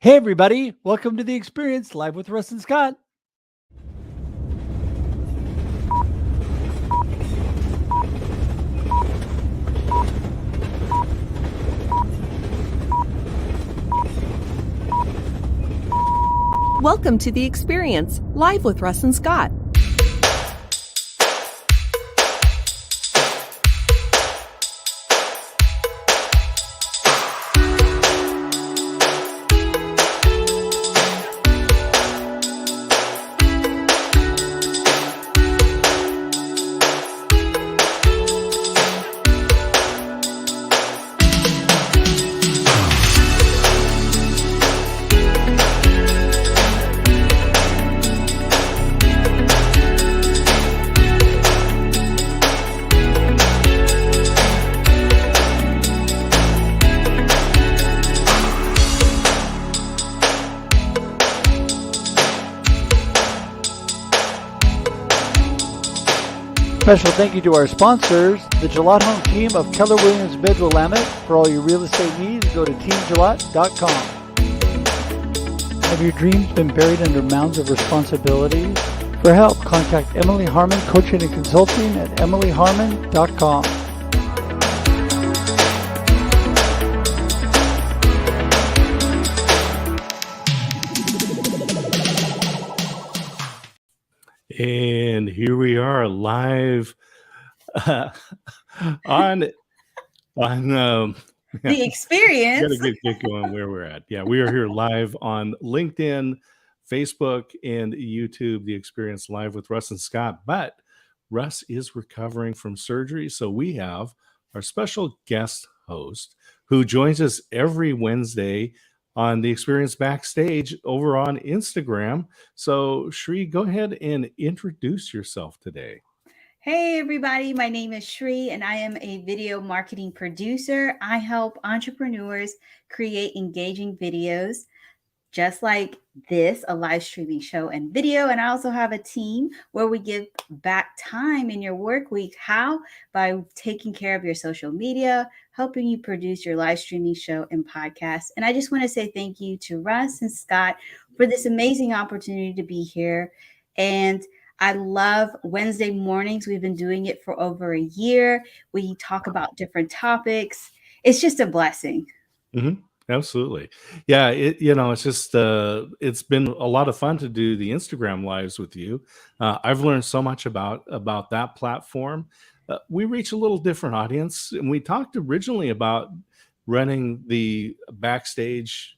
Hey, everybody. Welcome to The Experience, live with Russ and Scott. Welcome to The Experience, live with Russ and Scott. Special thank you to our sponsors, the Gillette Home team of Keller Williams Midwell Willamette. For all your real estate needs, go to teamgillette.com. Have your dreams been buried under mounds of responsibilities? For help, contact Emily Harmon Coaching and Consulting at emilyharmon.com. And here we are live on The Experience. Gotta get going where we're at. Yeah, we are here live on LinkedIn, Facebook, and YouTube. The Experience live with Russ and Scott. But Russ is recovering from surgery, so we have our special guest host who joins us every Wednesday on the Experience Backstage over on Instagram. So, Sri, go ahead and introduce yourself today. Hey, everybody. My name is Sri, and I am a video marketing producer. I help entrepreneurs create engaging videos just like this, a live streaming show and video. And I also have a team where we give back time in your work week. How? By taking care of your social media, helping you produce your live streaming show and podcast. And I just want to say thank you to Russ and Scott for this amazing opportunity to be here. And I love Wednesday mornings. We've been doing it for over a year. We talk about different topics. It's just a blessing. Mm-hmm. Absolutely. Yeah, it's just it's been a lot of fun to do the Instagram lives with you. I've learned so much about that platform. We reach a little different audience, and we talked originally about running the backstage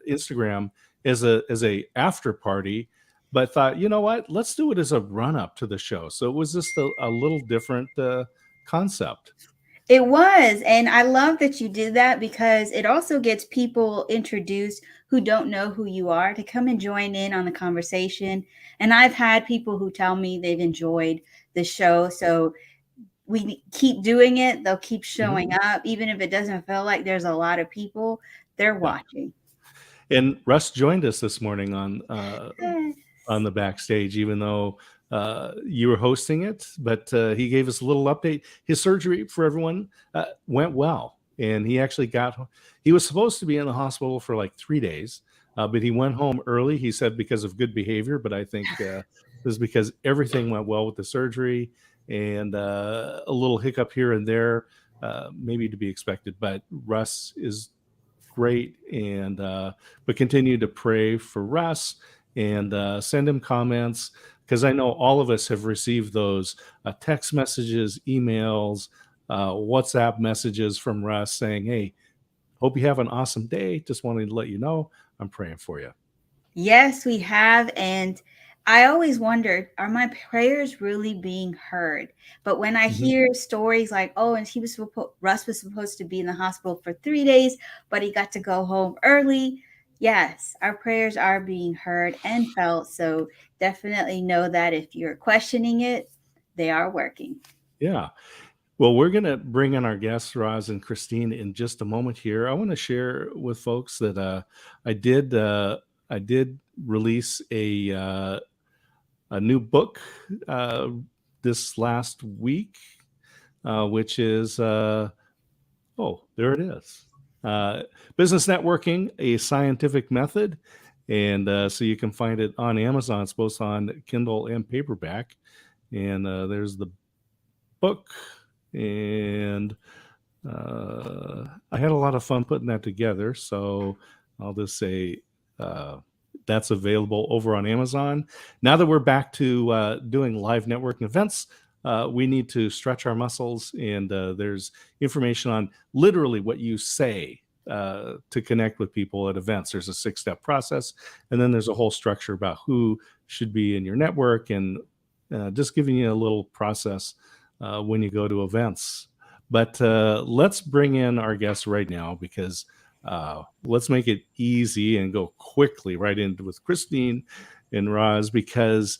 Instagram as a after party, but thought, you know what, let's do it as a run up to the show. So it was just a little different concept. It was. And I love that you did that because it also gets people introduced who don't know who you are to come and join in on the conversation. And I've had people who tell me they've enjoyed the show. So we keep doing it. They'll keep showing up. Even if it doesn't feel like there's a lot of people, they're watching. And Russ joined us this morning on the backstage, even though you were hosting it, but he gave us a little update. His surgery, for everyone, went well, and he actually he was supposed to be in the hospital for like 3 days, but he went home early. He said because of good behavior, but I think this is because everything went well with the surgery, and a little hiccup here and there, maybe to be expected. But Russ is great, and but continue to pray for Russ and send him comments, because I know all of us have received those text messages, emails, WhatsApp messages from Russ saying, hey, hope you have an awesome day. Just wanted to let you know I'm praying for you. Yes, we have. And I always wondered, are my prayers really being heard? But when I hear stories like, oh, and Russ was supposed to be in the hospital for 3 days, but he got to go home early. Yes, our prayers are being heard and felt. So definitely know that if you're questioning it, they are working. Yeah. Well, we're going to bring in our guests, Roz and Christine, in just a moment here. I want to share with folks that I did release a new book this last week, which is, there it is. Business Networking, a Scientific Method. And so you can find it on Amazon. It's both on Kindle and paperback. And there's the book. And I had a lot of fun putting that together. So I'll just say that's available over on Amazon. Now that we're back to doing live networking events, we need to stretch our muscles. And there's information on literally what you say to connect with people at events. There's a 6-step process. And then there's a whole structure about who should be in your network, and just giving you a little process when you go to events. But let's bring in our guest right now, because let's make it easy and go quickly right into with Christine and Roz, because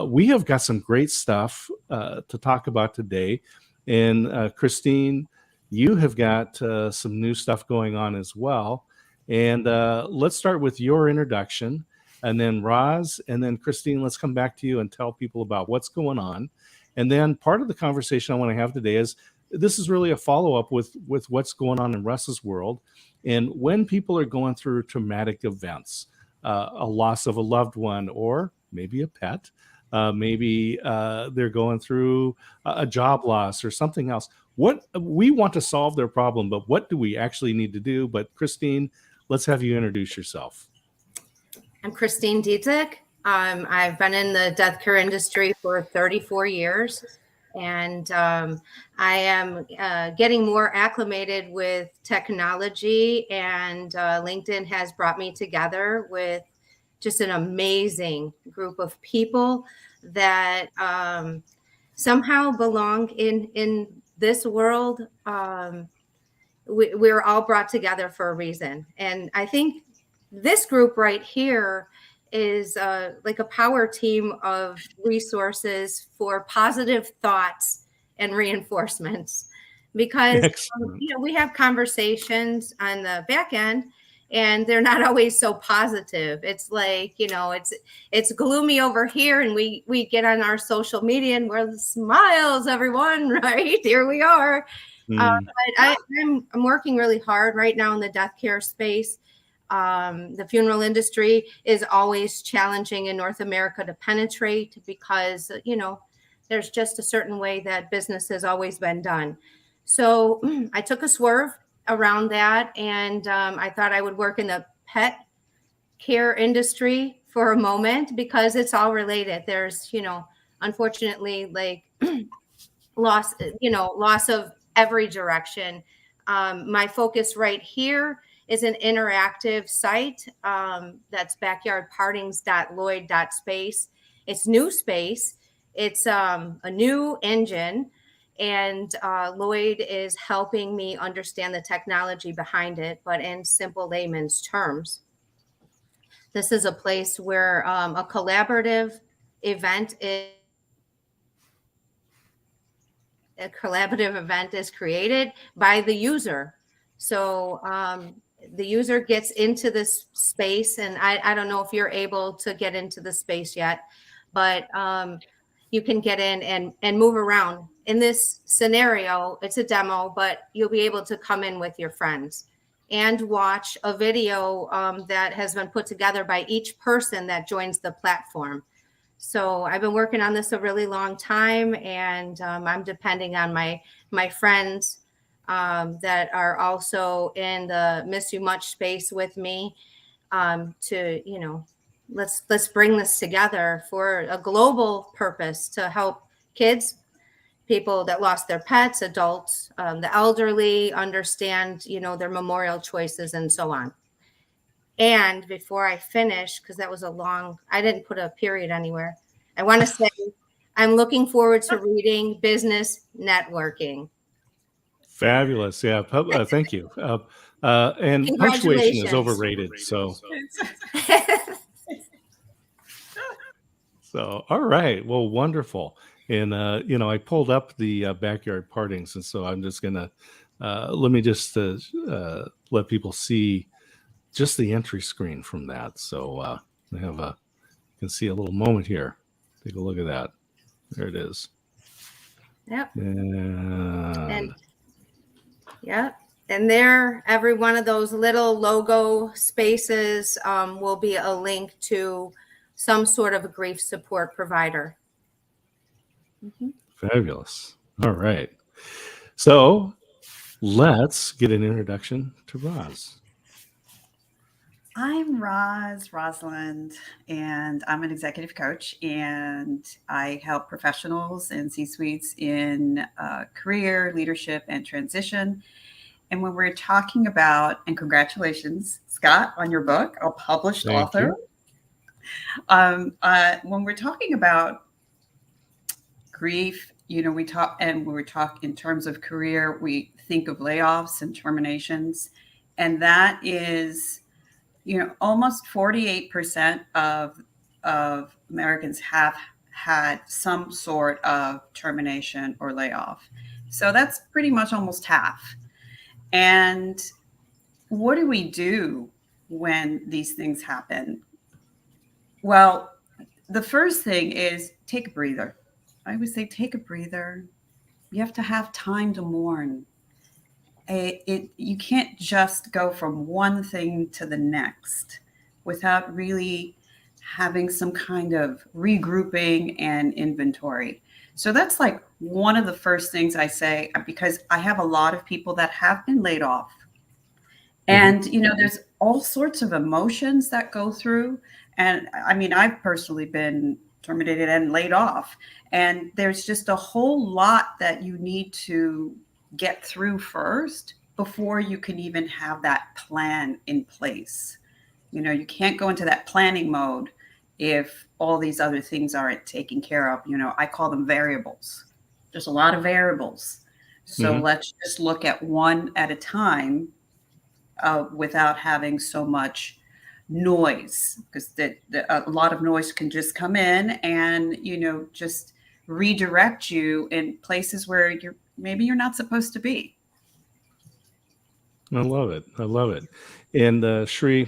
we have got some great stuff to talk about today. And Christine, you have got some new stuff going on as well. And let's start with your introduction, and then Roz, and then Christine, let's come back to you and tell people about what's going on. And then part of the conversation I want to have today is, this is really a follow-up with what's going on in Russ's world. And when people are going through traumatic events, a loss of a loved one, or maybe a pet, maybe they're going through a job loss or something else. What we want to solve their problem, but what do we actually need to do? But Christine, let's have you introduce yourself. I'm Christine Dzeidzic. I've been in the death care industry for 34 years, and I am getting more acclimated with technology, and LinkedIn has brought me together with just an amazing group of people that somehow belong in this world. We're all brought together for a reason. And I think this group right here is like a power team of resources for positive thoughts and reinforcements, because we have conversations on the back end, and they're not always so positive. It's like, it's gloomy over here, and we get on our social media and we're smiles, everyone, right? Here we are. But I'm working really hard right now in the death care space. The funeral industry is always challenging in North America to penetrate, because, there's just a certain way that business has always been done. So I took a swerve around that, and I thought I would work in the pet care industry for a moment, because it's all related. There's, unfortunately, like loss of every direction. My focus right here is an interactive site that's backyardpartings.lloyd.space. It's new space. It's a new engine. And Lloyd is helping me understand the technology behind it, but in simple layman's terms. This is a place where a collaborative event is created by the user. So the user gets into this space, and I don't know if you're able to get into the space yet, but you can get in and move around. In this scenario, it's a demo, but you'll be able to come in with your friends and watch a video that has been put together by each person that joins the platform. So I've been working on this a really long time, and I'm depending on my friends that are also in the Miss You Much space with me to, let's bring this together for a global purpose to help kids, people that lost their pets, adults, the elderly understand, their memorial choices and so on. And before I finish, because that was I didn't put a period anywhere, I want to say I'm looking forward to reading Business Networking. Fabulous. Yeah. Thank you. And punctuation is overrated. So, all right. Well, wonderful. And, I pulled up the backyard partings. And so I'm just going to, let me just let people see just the entry screen from that. So I have you can see a little moment here. Take a look at that. There it is. Yep. And yep. And there, every one of those little logo spaces will be a link to some sort of a grief support provider. Fabulous. All right. So let's get an introduction to Roz. I'm Rosalind, and I'm an executive coach, and I help professionals and C-suites in career, leadership, and transition. And when we're talking about, and congratulations, Scott, on your book, a published author. When we're talking about grief, we talk, and when we talk in terms of career, we think of layoffs and terminations, and that is, almost 48% of Americans have had some sort of termination or layoff. So that's pretty much almost half. And what do we do when these things happen? Well, the first thing is take a breather. I would say take a breather. You have to have time to mourn. You can't just go from one thing to the next without really having some kind of regrouping and inventory. So that's like one of the first things I say, because I have a lot of people that have been laid off. And, there's all sorts of emotions that go through. And I mean, I've personally been terminated and laid off. And there's just a whole lot that you need to get through first before you can even have that plan in place. You can't go into that planning mode if all these other things aren't taken care of. I call them variables. There's a lot of variables. So let's just look at one at a time without having so much noise, because a lot of noise can just come in and, just redirect you in places where maybe you're not supposed to be. I love it. And Sri,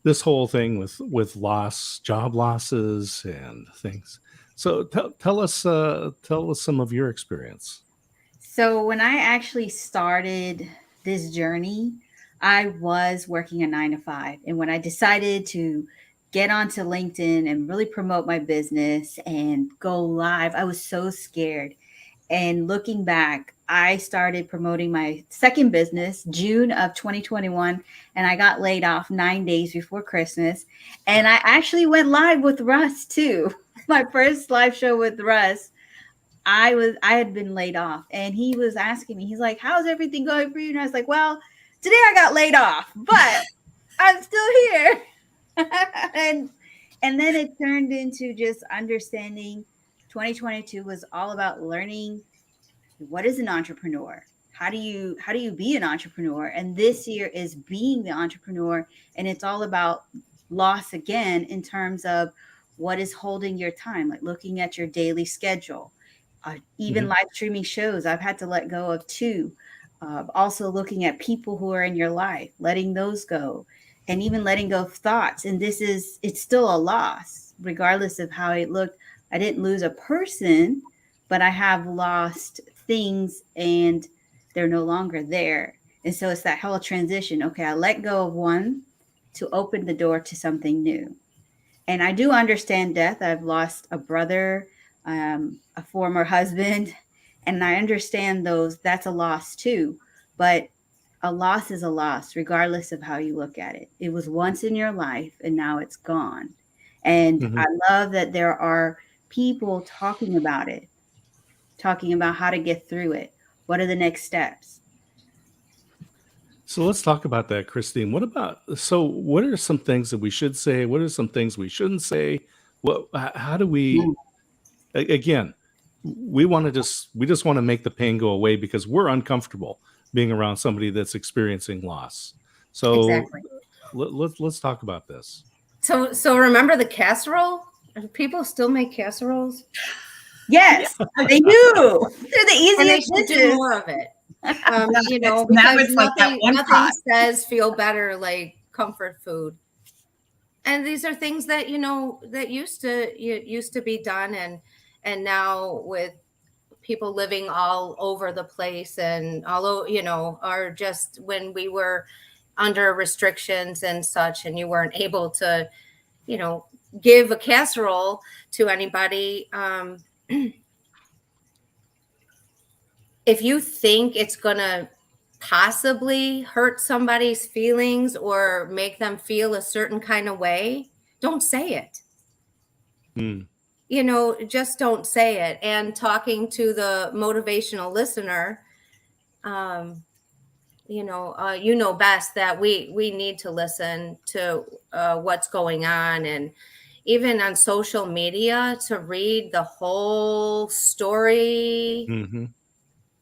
this whole thing with job losses and things. So tell us some of your experience. So when I actually started this journey, I was working a 9-to-5. And when I decided to get onto LinkedIn and really promote my business and go live, I was so scared. And looking back, I started promoting my second business, June of 2021, and I got laid off 9 days before Christmas. And I actually went live with Russ too. My first live show with Russ, I had been laid off, and he was asking me, he's like, how's everything going for you? And I was like, well, today I got laid off, but I'm still here. and then it turned into just understanding 2022 was all about learning what is an entrepreneur. How do you be an entrepreneur? And this year is being the entrepreneur, and it's all about loss again in terms of what is holding your time, like looking at your daily schedule. Even live streaming shows, I've had to let go of 2. Also looking at people who are in your life, letting those go, and even letting go of thoughts. And it's still a loss, regardless of how it looked. I didn't lose a person, but I have lost things and they're no longer there. And so it's that whole transition. Okay, I let go of one to open the door to something new. And I do understand death. I've lost a brother, a former husband, and I understand that's a loss too. But a loss is a loss, regardless of how you look at it. It was once in your life and now it's gone. And I love that there are people talking about it, talking about how to get through it. What are the next steps? So let's talk about that, Christine. What are some things that we should say? What are some things we shouldn't say? How do we, again, we just want to make the pain go away because we're uncomfortable being around somebody that's experiencing loss. So Exactly. let's talk about this. So remember the casserole? Do people still make casseroles? Yes, they do. They're the And they easiest should do dishes. more of it. Now Because it's like that one nothing pot. says feel better like comfort food. And these are things that that used to be done, and now with people living all over the place and or just when we were under restrictions and such, and you weren't able to, give a casserole to anybody. If you think it's going to possibly hurt somebody's feelings or make them feel a certain kind of way, don't say it. Just don't say it. And talking to the motivational listener, best that we need to listen to what's going on, and even on social media to read the whole story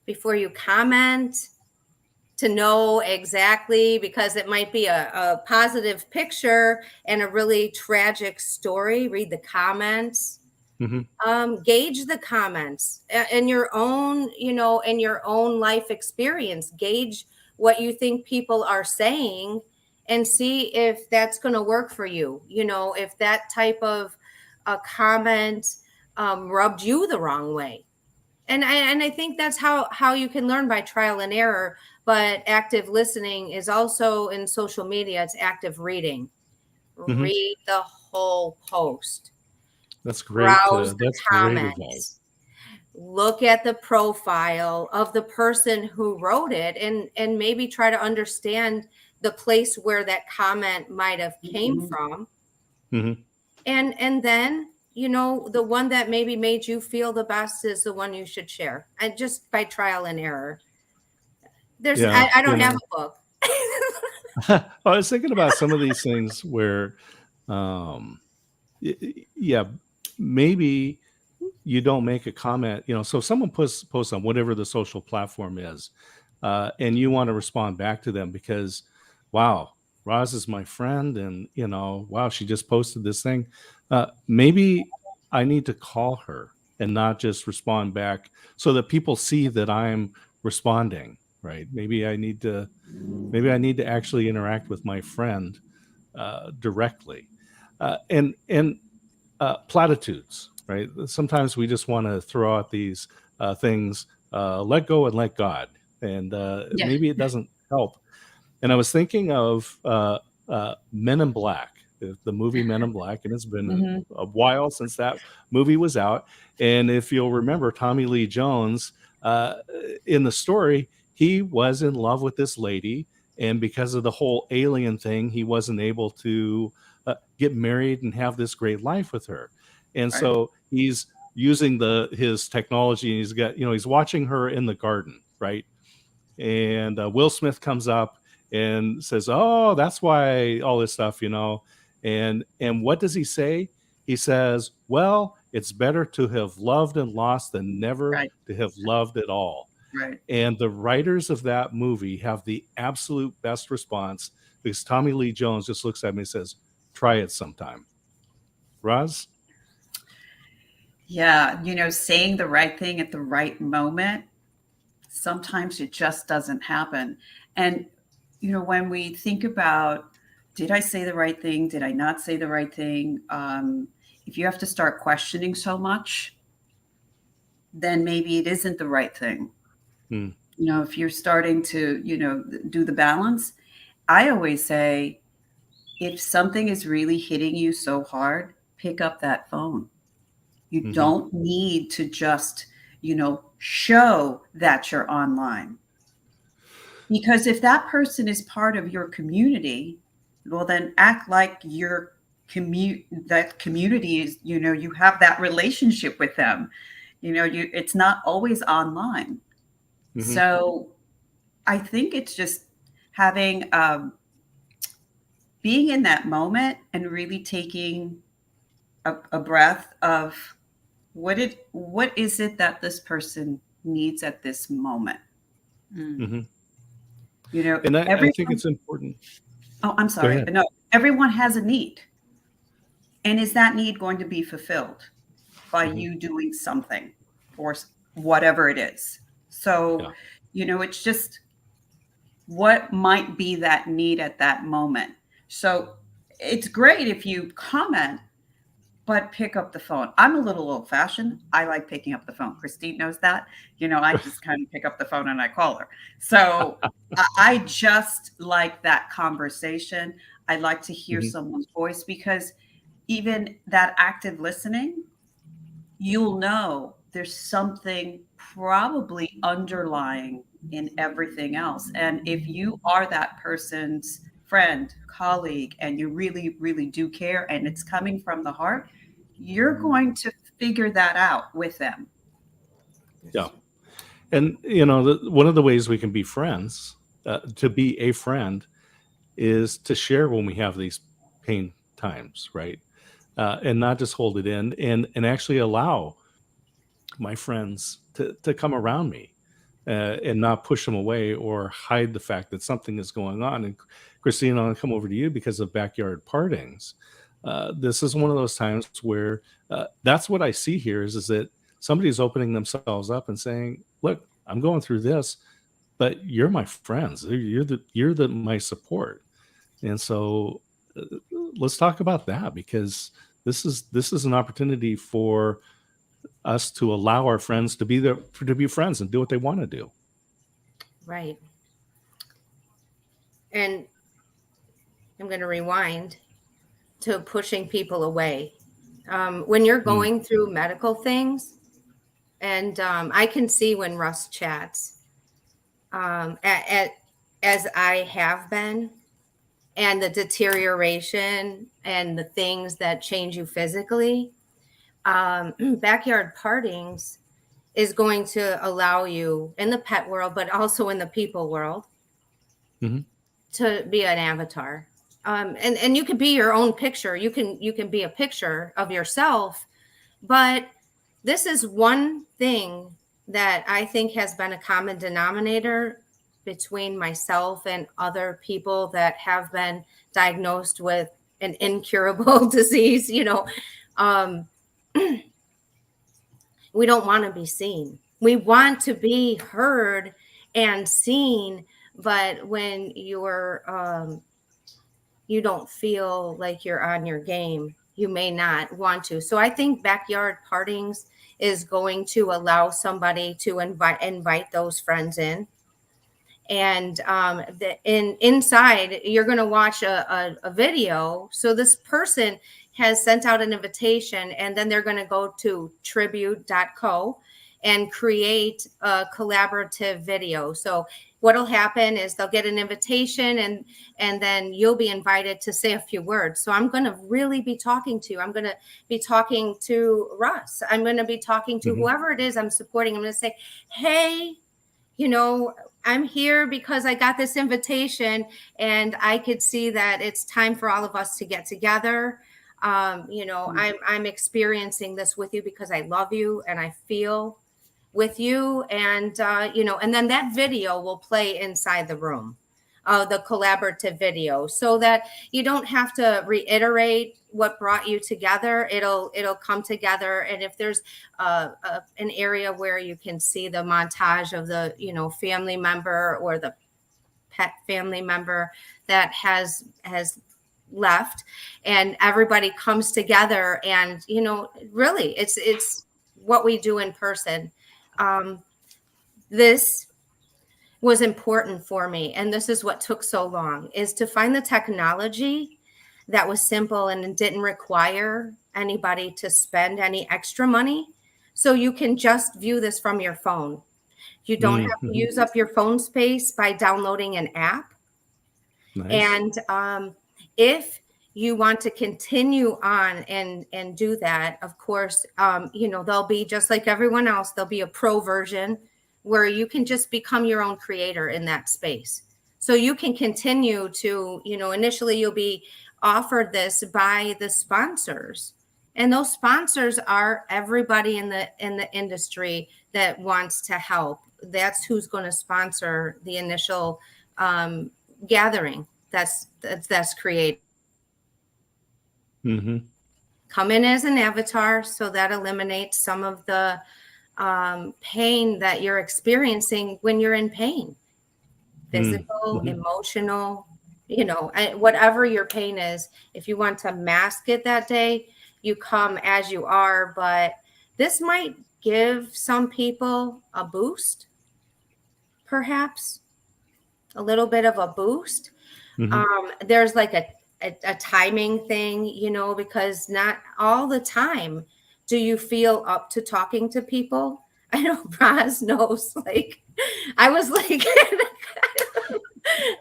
before you comment, to know exactly, because it might be a positive picture and a really tragic story. Read the comments. Gauge the comments in your own, in your own life experience. Gauge what you think people are saying and see if that's going to work for you. If that type of a comment rubbed you the wrong way. And I think that's how you can learn, by trial and error. But active listening is also in social media. It's active reading. Read the whole post. That's great. Browse the That's great advice. comments. Look at the profile of the person who wrote it, and maybe try to understand the place where that comment might have came from. And then, the one that maybe made you feel the best is the one you should share. And just by trial and error. I don't have a book. I was thinking about some of these things where, maybe you don't make a comment, so someone posts on whatever the social platform is, and you want to respond back to them because, wow, Roz is my friend, and, wow, she just posted this thing. Maybe I need to call her and not just respond back so that people see that I'm responding, right? Maybe I need to actually interact with my friend directly. And platitudes, right? Sometimes we just want to throw out these things, let go and let God, and maybe it doesn't help. And I was thinking of Men in Black, the movie Men in Black, and it's been a while since that movie was out. And if you'll remember, Tommy Lee Jones, in the story, he was in love with this lady, and because of the whole alien thing, he wasn't able to get married and have this great life with her. And so he's using his technology, and he's got, he's watching her in the garden, right? And Will Smith comes up and says, "Oh, that's why all this stuff, And what does he say? He says, "Well, it's better to have loved and lost than never to have loved at all." Right. And the writers of that movie have the absolute best response, because Tommy Lee Jones just looks at me and says, "Try it sometime." Roz? Yeah, saying the right thing at the right moment, sometimes it just doesn't happen. And, when we think about, did I say the right thing? Did I not say the right thing? If you have to start questioning so much, then maybe it isn't the right thing. If you're starting to, do the balance, I always say, if something is really hitting you so hard, pick up that phone. You don't need to just, show that you're online. Because if that person is part of your community, well, then act like that community is, you have that relationship with them. It's not always online. So I think it's just having, being in that moment and really taking a breath of what is it that this person needs at this moment. And I think it's important. Oh, I'm sorry. No, everyone has a need. And is that need going to be fulfilled by you doing something or whatever it is? So, it's just what might be that need at that moment. So it's great if you comment, but pick up the phone. I'm a little old fashioned. I like picking up the phone. Christine knows that. I just kind of pick up the phone and I call her. So I just like that conversation. I like to hear someone's voice, because even that active listening, you'll know there's something probably underlying in everything else. And if you are that person's friend, colleague, and you really, really do care, and it's coming from the heart, you're going to figure that out with them. Yeah. And, one of the ways we can be friends, to be a friend, is to share when we have these pain times, right? And not just hold it in, and actually allow my friends to come around me, and not push them away or hide the fact that something is going on. And Christine, I'll come over to you because of backyard partings. This is one of those times where that's what I see here is that somebody's opening themselves up and saying, look, I'm going through this, but you're my friends. You're my support. And so let's talk about that, because this is an opportunity for us to allow our friends to be friends and do what they want to do. Right. And I'm going to rewind to pushing people away. When you're going through medical things, and I can see when Russ chats, as I have been, and the deterioration and the things that change you physically, backyard partings is going to allow you in the pet world, but also in the people world, to be an avatar. And you can be your own picture. You can be a picture of yourself, but this is one thing that I think has been a common denominator between myself and other people that have been diagnosed with an incurable disease. We don't want to be seen. We want to be heard and seen, but when you're you don't feel like you're on your game, you may not want to. So I think backyard partings is going to allow somebody to invite those friends in. And inside, you're going to watch a video. So this person has sent out an invitation, and then they're going to go to tribute.co and create a collaborative video. So what'll happen is they'll get an invitation, and then you'll be invited to say a few words. So I'm going to really be talking to you. I'm going to be talking to Russ. I'm going to be talking to whoever it is I'm supporting. I'm going to say, hey, I'm here because I got this invitation, and I could see that it's time for all of us to get together. I'm experiencing this with you because I love you and I feel with you. And, and then that video will play inside the room, the collaborative video, so that you don't have to reiterate what brought you together. It'll come together. And if there's an area where you can see the montage of the, family member or the pet family member that has left, and everybody comes together, and, really it's what we do in person. This was important for me. And this is what took so long, is to find the technology that was simple and didn't require anybody to spend any extra money. So you can just view this from your phone. You don't have to use up your phone space by downloading an app. Nice. And if you want to continue on and do that, of course, there'll be, just like everyone else, there'll be a pro version where you can just become your own creator in that space. So you can continue to, initially you'll be offered this by the sponsors. And those sponsors are everybody in the industry that wants to help. That's who's going to sponsor the initial gathering that's created. Come in as an avatar, so that eliminates some of the pain that you're experiencing when you're in pain, physical, emotional, whatever your pain is. If you want to mask it that day, you come as you are, but this might give some people a boost, perhaps a little bit of a boost. There's like a timing thing, you know, because not all the time do you feel up to talking to people. I know Roz knows, like, I was like,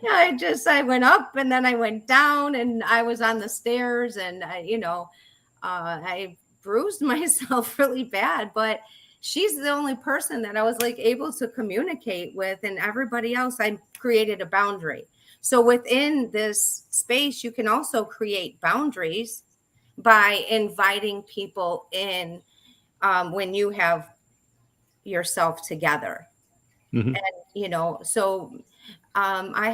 I went up and then I went down and I was on the stairs and I bruised myself really bad, but she's the only person that I was like able to communicate with, and everybody else, I created a boundary. So within this space, you can also create boundaries by inviting people in when you have yourself together. And, you know, so I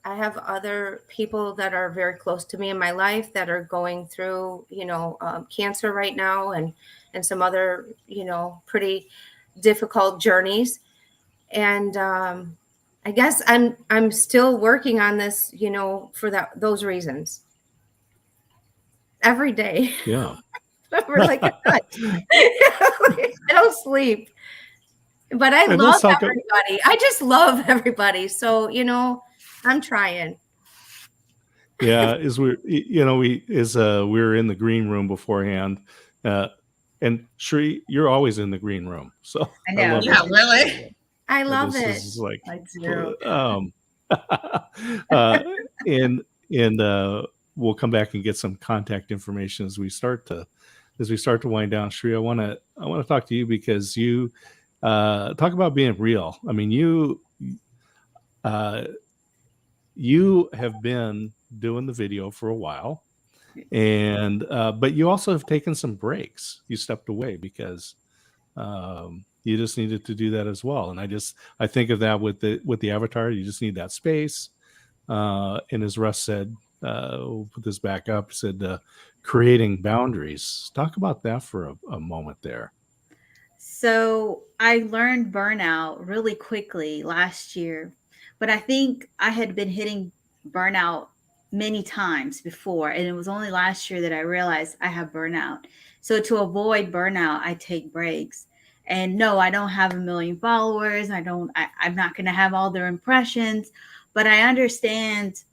have other people that are very close to me in my life that are going through, you know, cancer right now and some other, you know, pretty difficult journeys. And I guess I'm still working on this, you know, for those reasons. Every day. Yeah. We're like, I don't sleep. But I love everybody. I just love everybody. So, you know, I'm trying. Yeah, we were in the green room beforehand, and Sri, you're always in the green room. So I know. love Yeah, it. really. I love it. This is like, I do. and we'll come back and get some contact information as we start to wind down. Sri, I want to talk to you because you talk about being real. I mean, you have been doing the video for a while, and but you also have taken some breaks. You stepped away because you just needed to do that as well. And I think of that with the avatar. You just need that space. And as Russ said, we'll put this back up. Said creating boundaries. Talk about that for a moment there. So I learned burnout really quickly last year, but I think I had been hitting burnout many times before. And it was only last year that I realized I have burnout. So to avoid burnout, I take breaks. And no, I don't have 1 million followers. I'm not going to have all their impressions, but I understand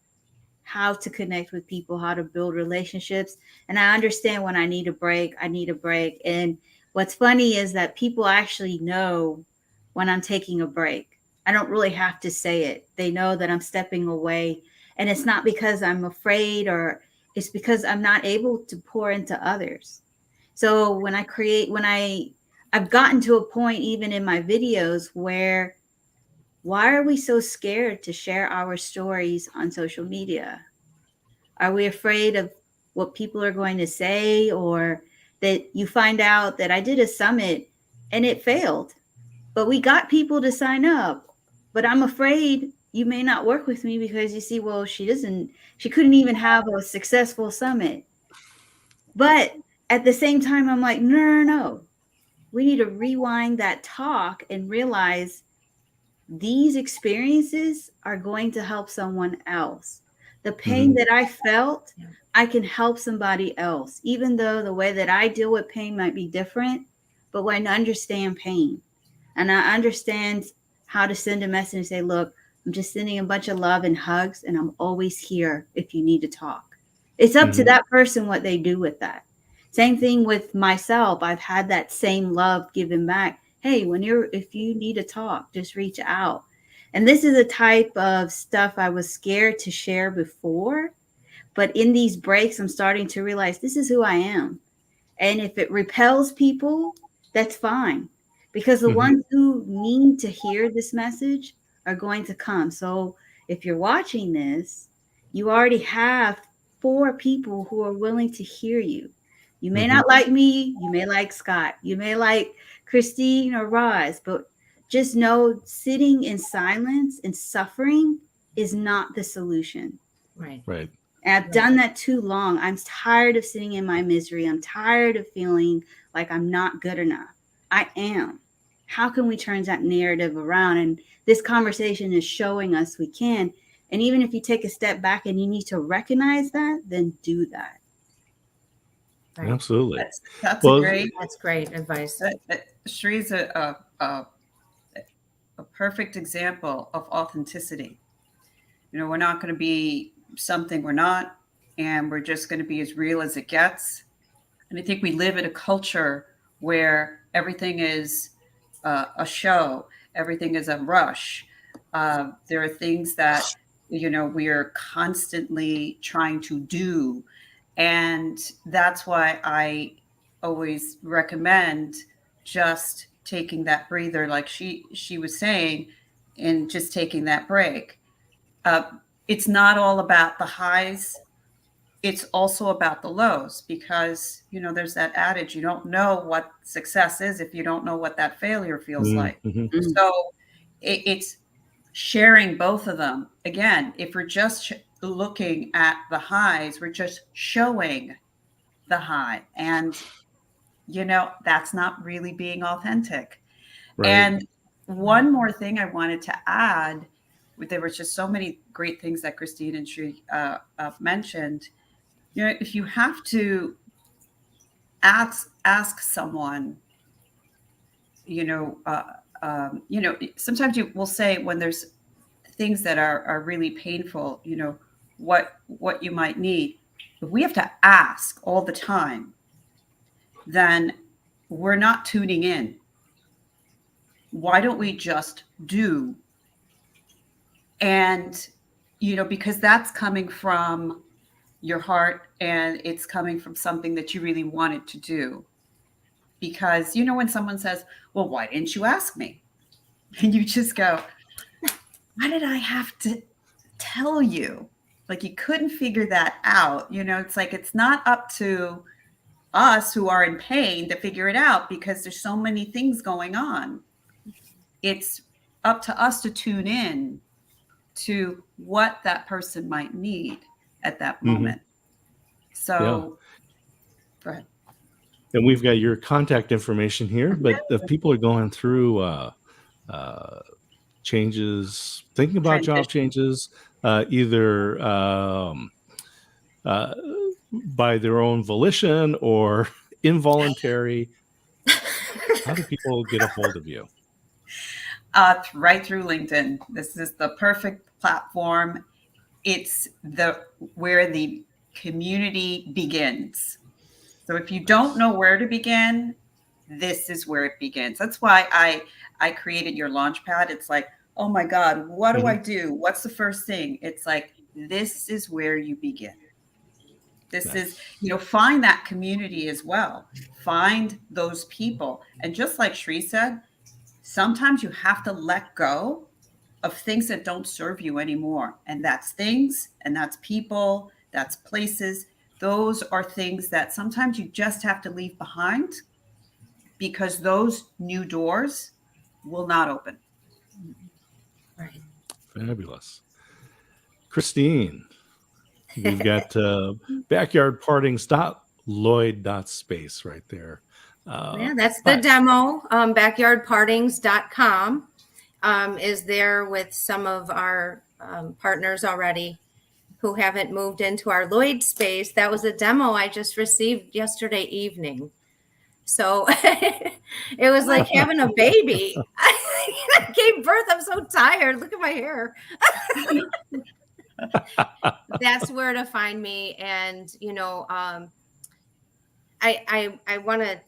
how to connect with people, how to build relationships. And I understand when I need a break, I need a break. And what's funny is that people actually know when I'm taking a break. I don't really have to say it. They know that I'm stepping away. And it's not because I'm afraid, or it's because I'm not able to pour into others. So when I've gotten to a point, even in my videos, where why are we so scared to share our stories on social media? Are we afraid of what people are going to say, or that you find out that I did a summit and it failed, but we got people to sign up, but I'm afraid you may not work with me because you see, well, she couldn't even have a successful summit. But at the same time, I'm like, no. We need to rewind that talk and realize these experiences are going to help someone else. The pain that I felt, I can help somebody else, even though the way that I deal with pain might be different. But when I understand pain and I understand how to send a message and say, look, I'm just sending a bunch of love and hugs, and I'm always here if you need to talk. It's up to that person what they do with that. Same thing with myself. I've had that same love given back. Hey, if you need to talk, just reach out. And this is a type of stuff I was scared to share before. But in these breaks, I'm starting to realize this is who I am. And if it repels people, that's fine. Because the ones who need to hear this message are going to come. So if you're watching this, you already have 4 people who are willing to hear you. You may not like me. You may like Scott. You may like Christine or Roz, but just know sitting in silence and suffering is not the solution. Right. Right. And I've done that too long. I'm tired of sitting in my misery. I'm tired of feeling like I'm not good enough. I am. How can we turn that narrative around? And this conversation is showing us we can. And even if you take a step back and you need to recognize that, then do that. Right. Absolutely. That's Well, a great. That's great advice. Shree's a perfect example of authenticity. You know, we're not going to be something we're not, and we're just going to be as real as it gets. And I think we live in a culture where everything is a show, everything is a rush. There are things that, you know, we are constantly trying to do. And that's why I always recommend just taking that breather, like she was saying, and just taking that break. It's not all about the highs. It's also about the lows, because, you know, there's that adage, you don't know what success is if you don't know what that failure feels like. mm-hmm. So it's sharing both of them. Again, if we're just looking at the highs, we're just showing the high. And, you know, that's not really being authentic. Right. And one more thing I wanted to add, there were just so many great things that Christine and Sri mentioned. You know, if you have to ask someone, you know, sometimes you will say, when there's things that are really painful, you know, what you might need. If we have to ask all the time, then we're not tuning in. Why don't we just do? And, you know, because that's coming from your heart, and it's coming from something that you really wanted to do. Because, you know, when someone says, well, why didn't you ask me? And you just go, why did I have to tell you? Like, you couldn't figure that out. You know, it's like, it's not up to us who are in pain to figure it out, because there's so many things going on. It's up to us to tune in to what that person might need at that moment. So, go ahead. And we've got your contact information here, but if people are going through changes, thinking about job changes, either by their own volition or involuntary, how do people get a hold of you? Right through LinkedIn. This is the perfect platform. It's where the community begins. So if you don't know where to begin, this is where it begins. That's why I created your Launchpad. It's like, oh my God, what do I do? What's the first thing? It's like, this is where you begin. This is, you know, find that community as well. Find those people. And just like Sri said, sometimes you have to let go of things that don't serve you anymore. And that's things, and that's people, that's places. Those are things that sometimes you just have to leave behind, because those new doors will not open. Right. Fabulous. Christine, we've got backyardpartings.lloyd.space right there. Yeah, that's the demo. Backyardpartings.com is there with some of our partners already who haven't moved into our Lloyd space. That was a demo I just received yesterday evening. So it was like having a baby. I gave birth. I'm so tired. Look at my hair. That's where to find me. And, you know, I want to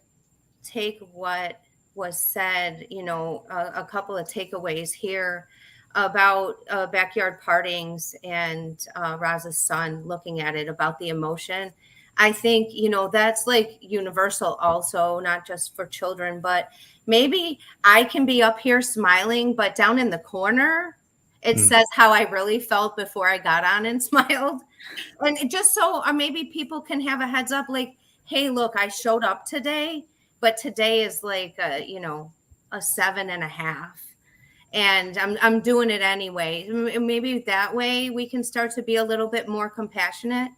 take what was said, you know, a couple of takeaways here about backyard partings and Raza's son looking at it about the emotion. I think, you know, that's like universal also, not just for children, but maybe I can be up here smiling, but down in the corner, it says how I really felt before I got on and smiled. And it just so maybe people can have a heads up, like, hey, look, I showed up today, but today is like, you know, a 7.5. And I'm doing it anyway. Maybe that way we can start to be a little bit more compassionate.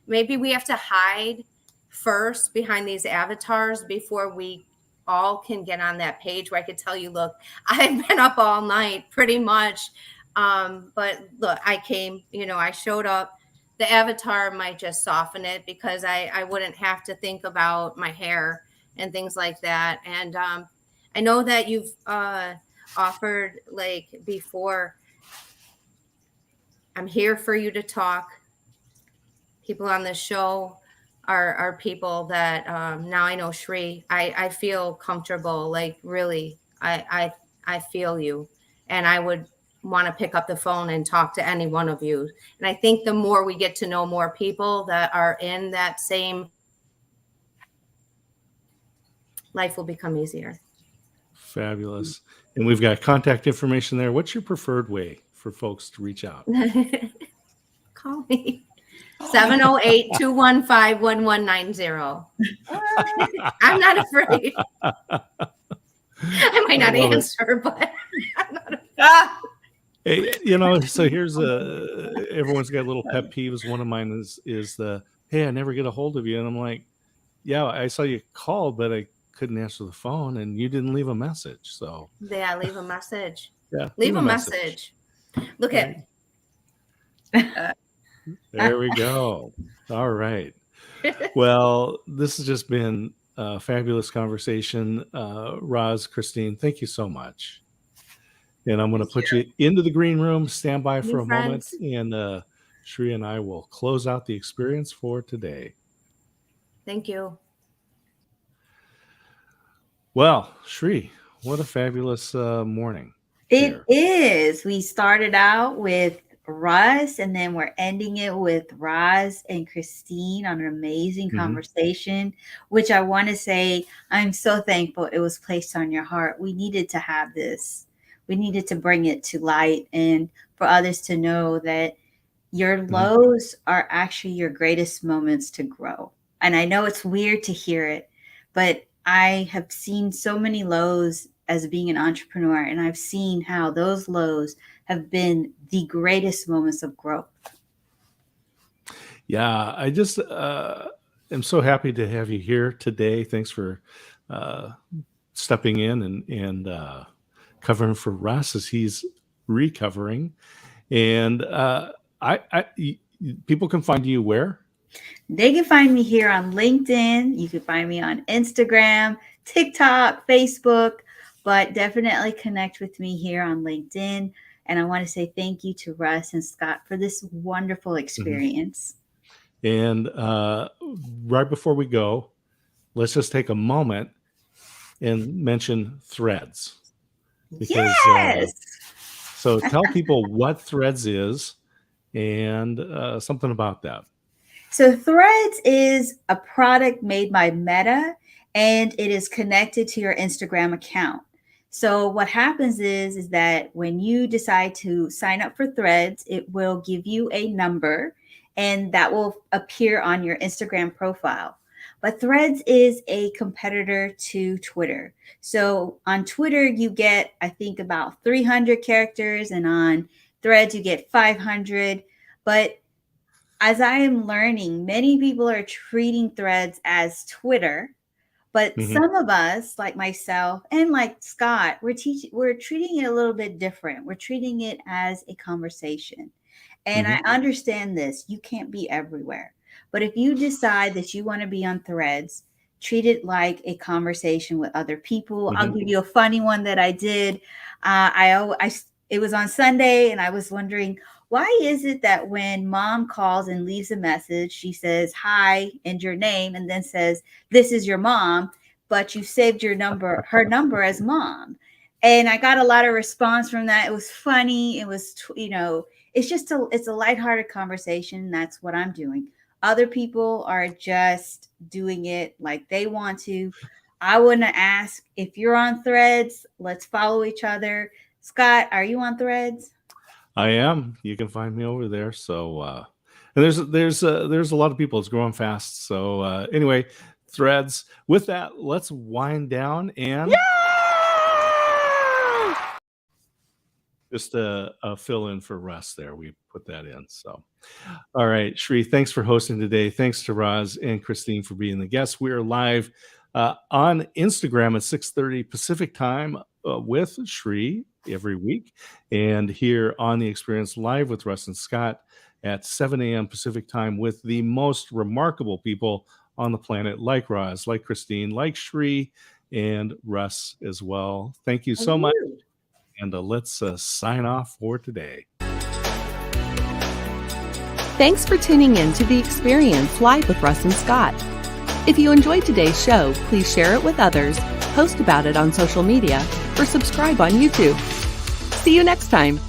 Maybe we have to hide first behind these avatars before we all can get on that page where I could tell you, look, I've been up all night pretty much. But look, I came, you know, I showed up. the avatar might just soften it, because I wouldn't have to think about my hair and things like that. And I know that you've offered, like, before, I'm here for you to talk. People on this show are people that now I know Sri. I feel comfortable, like, really, I feel you, and I would want to pick up the phone and talk to any one of you. And I think the more we get to know more people that are in that same, life will become easier. Fabulous. And we've got contact information there. What's your preferred way for folks to reach out? Call me. 708-215-1190. I'm not afraid. I might not answer, but I'm not afraid. Hey, so here's everyone's got little pet peeves. One of mine is the, hey, I never get a hold of you. And I'm like, yeah, I saw you called, but I couldn't answer the phone, and you didn't leave a message. So yeah, leave a message. Yeah, leave a message. Look at there we go. All right. Well, this has just been a fabulous conversation. Roz, Christine, thank you so much. And I'm going to put you into the green room. Stand by for a moment, and Sri and I will close out the experience for today. Thank you. Well, Sri, what a fabulous morning. It is. We started out with Russ, and then we're ending it with Roz and Christine on an amazing conversation, which I want to say I'm so thankful it was placed on your heart. We needed to have this. We needed to bring it to light, and for others to know that your lows are actually your greatest moments to grow. And I know it's weird to hear it, but I have seen so many lows as being an entrepreneur, and I've seen how those lows have been the greatest moments of growth. Yeah, I just am so happy to have you here today. Thanks for stepping in and covering for Russ as he's recovering. And people can find you where? They can find me here on LinkedIn. You can find me on Instagram, TikTok, Facebook, but definitely connect with me here on LinkedIn. And I want to say thank you to Russ and Scott for this wonderful experience. And right before we go, let's just take a moment and mention Threads. Because, yes! So tell people what Threads is and something about that. So Threads is a product made by Meta, and it is connected to your Instagram account. So what happens is that when you decide to sign up for Threads, it will give you a number, and that will appear on your Instagram profile. But Threads is a competitor to Twitter. So on Twitter, you get, I think, about 300 characters, and on Threads, you get 500. But as I am learning, many people are treating Threads as Twitter. But some of us, like myself and like Scott, we're treating it a little bit different. We're treating it as a conversation. And I understand this. You can't be everywhere. But if you decide that you want to be on Threads, treat it like a conversation with other people. I'll give you a funny one that I did. It was on Sunday, and I was wondering, why is it that when mom calls and leaves a message, she says, hi, and your name, and then says, this is your mom, but you saved her number as mom? And I got a lot of response from that. It was funny. It was, it's a lighthearted conversation. That's what I'm doing. Other people are just doing it like they want to. I wouldn't ask if you're on Threads. Let's follow each other. Scott, are you on Threads? I am. You can find me over there. So, and there's a lot of people. It's growing fast. So, anyway, Threads. With that, let's wind down and just a fill in for Russ there. We put that in. So, all right, Sri, thanks for hosting today. Thanks to Roz and Christine for being the guests. We are live on Instagram at 6:30 Pacific time with Sri every week. And here on The Experience Live with Russ and Scott at 7 a.m. Pacific time with the most remarkable people on the planet, like Roz, like Christine, like Sri, and Russ as well. Thank you so much. And let's sign off for today. Thanks for tuning in to The Experience Live with Russ and Scott. If you enjoyed today's show, please share it with others, post about it on social media, or subscribe on YouTube. See you next time.